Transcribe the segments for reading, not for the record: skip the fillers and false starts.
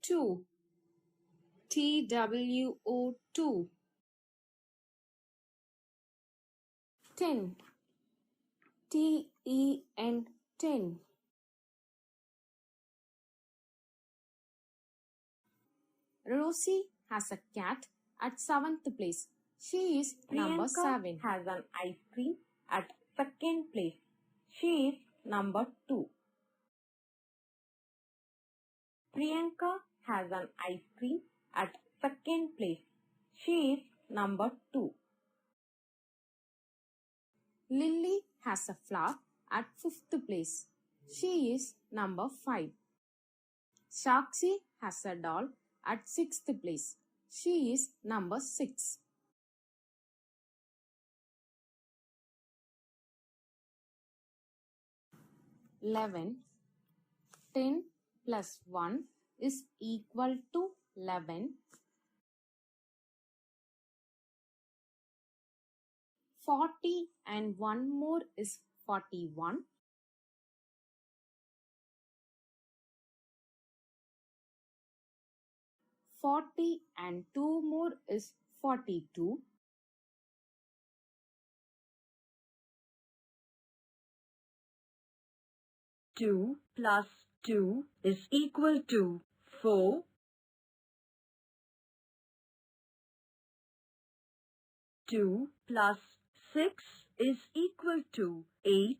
two, TWO2. 10, TEN10. Rosie has a cat at 7th place. She is number 7. Has an ice cream at 2nd place. She is number 2. Priyanka has an ice cream at 2nd place. She is number 2. Lily has a flower at 5th place. She is number 5. Shakshi has a doll at 6th place. She is number 6. Eleven. 10 plus 1 is equal to 11. 40 and 1 more is 41. 40 and 2 more is 42. 2 plus 2 is equal to 4. 2 plus 6 is equal to 8.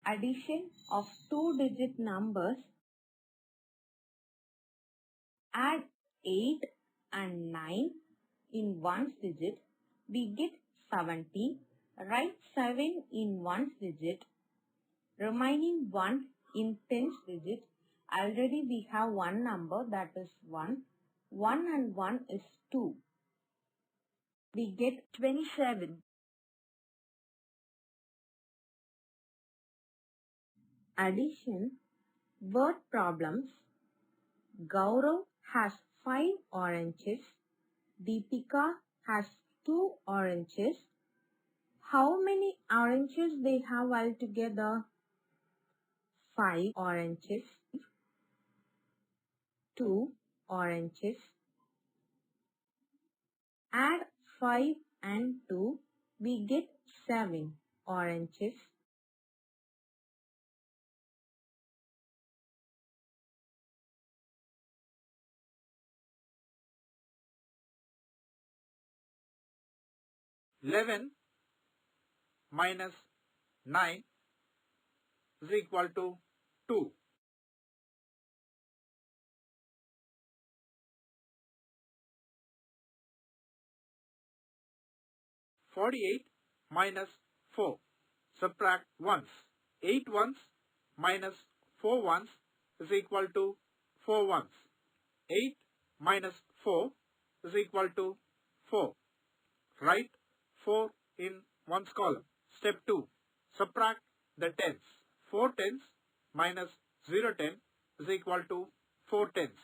Addition of two-digit numbers. Add 8 and 9 in one's digit. We get 17. Write 7 in one's digit. Remaining 1 in tens digit. Already we have one number, that is 1. 1 and 1 is 2. We get 27. Addition. Word problems. Gaurav has 5 oranges. Deepika has 2 oranges. How many oranges they have altogether? 5 oranges. 2 oranges. Add 5 and 2. We get 7 oranges. Eleven minus 9 is equal to 2. 48 minus 4. Subtract ones. 8 ones minus 4 ones is equal to 4 ones. 8 minus 4 is equal to 4. Write 4 in ones column. Step 2. Subtract the tens. 4 tens minus 0 10 is equal to 4 tens.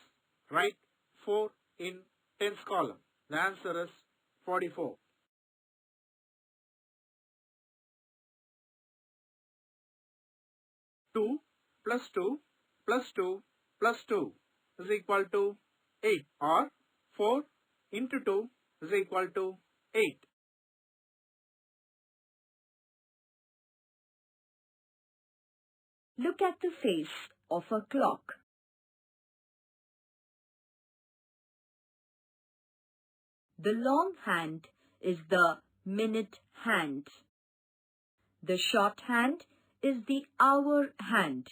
Write 4 in tens column. The answer is 44. 2 plus 2 plus 2 plus 2 is equal to 8, or 4 into 2 is equal to 8. Look at the face of a clock. The long hand is the minute hand. The short hand is the hour hand.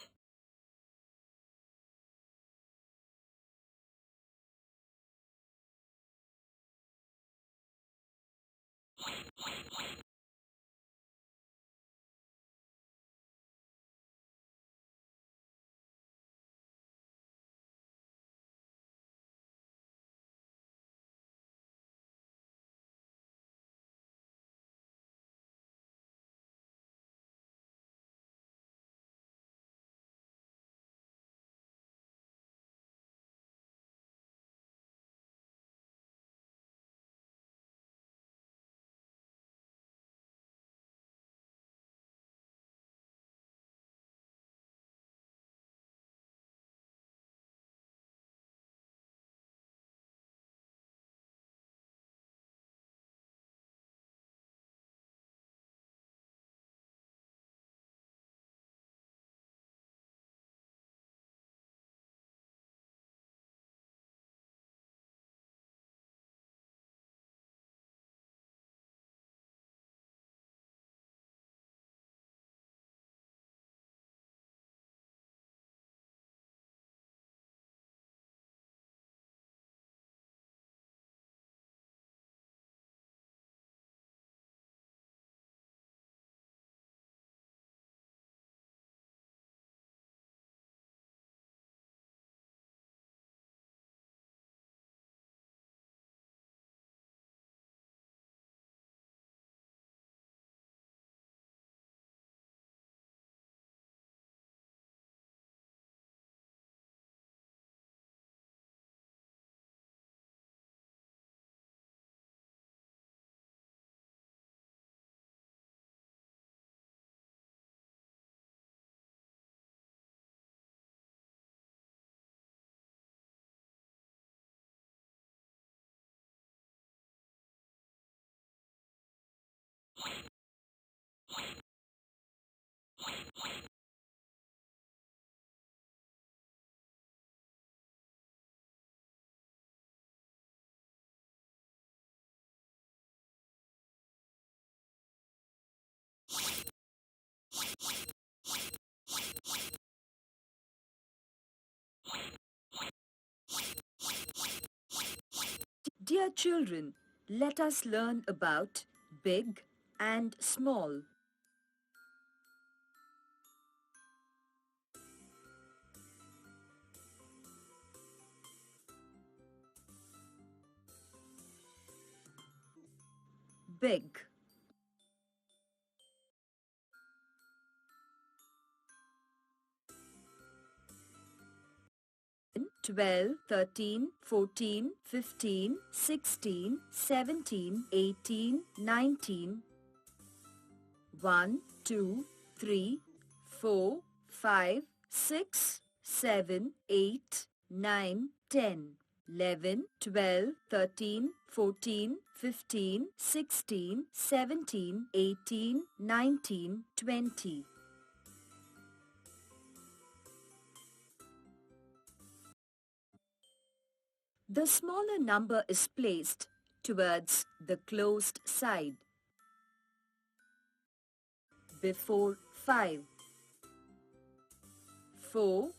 Dear children, let us learn about big and small. Big. 12, 13, 14, 15, 16, 17, 18, 19, 1, 2, 3, 4, 5, 6, 7, 8, 9, 10, 11, 12, 13, 14, 15, 16, 17, 18, 19, 20. The smaller number is placed towards the closed side before 5, 4,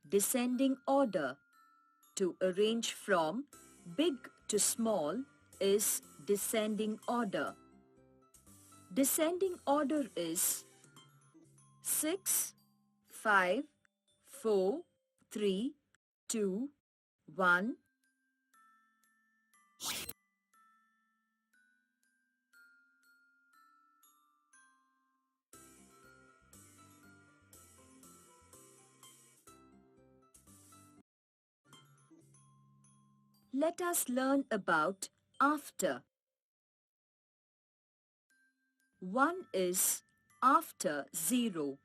descending order to arrange from big to small is descending order. Descending order is 6, 5, 4, 3, 2, 1. Let us learn about after. 1 is after 0.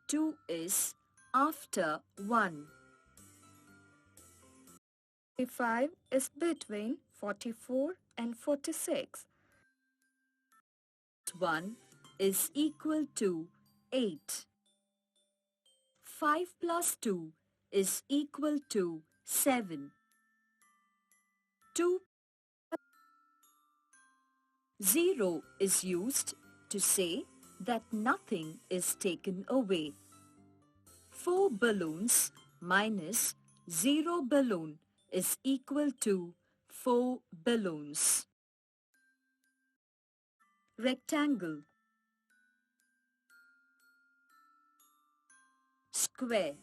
2 is after 1. 45 is between 44 and 46. 1 is equal to 8. 5 plus 2 is equal to 7. 2 0 is used to say that nothing is taken away. 4 balloons minus 0 balloon is equal to 4 balloons. Rectangle. Square.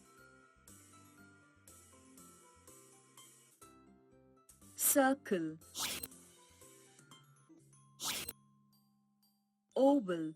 Circle. Oval.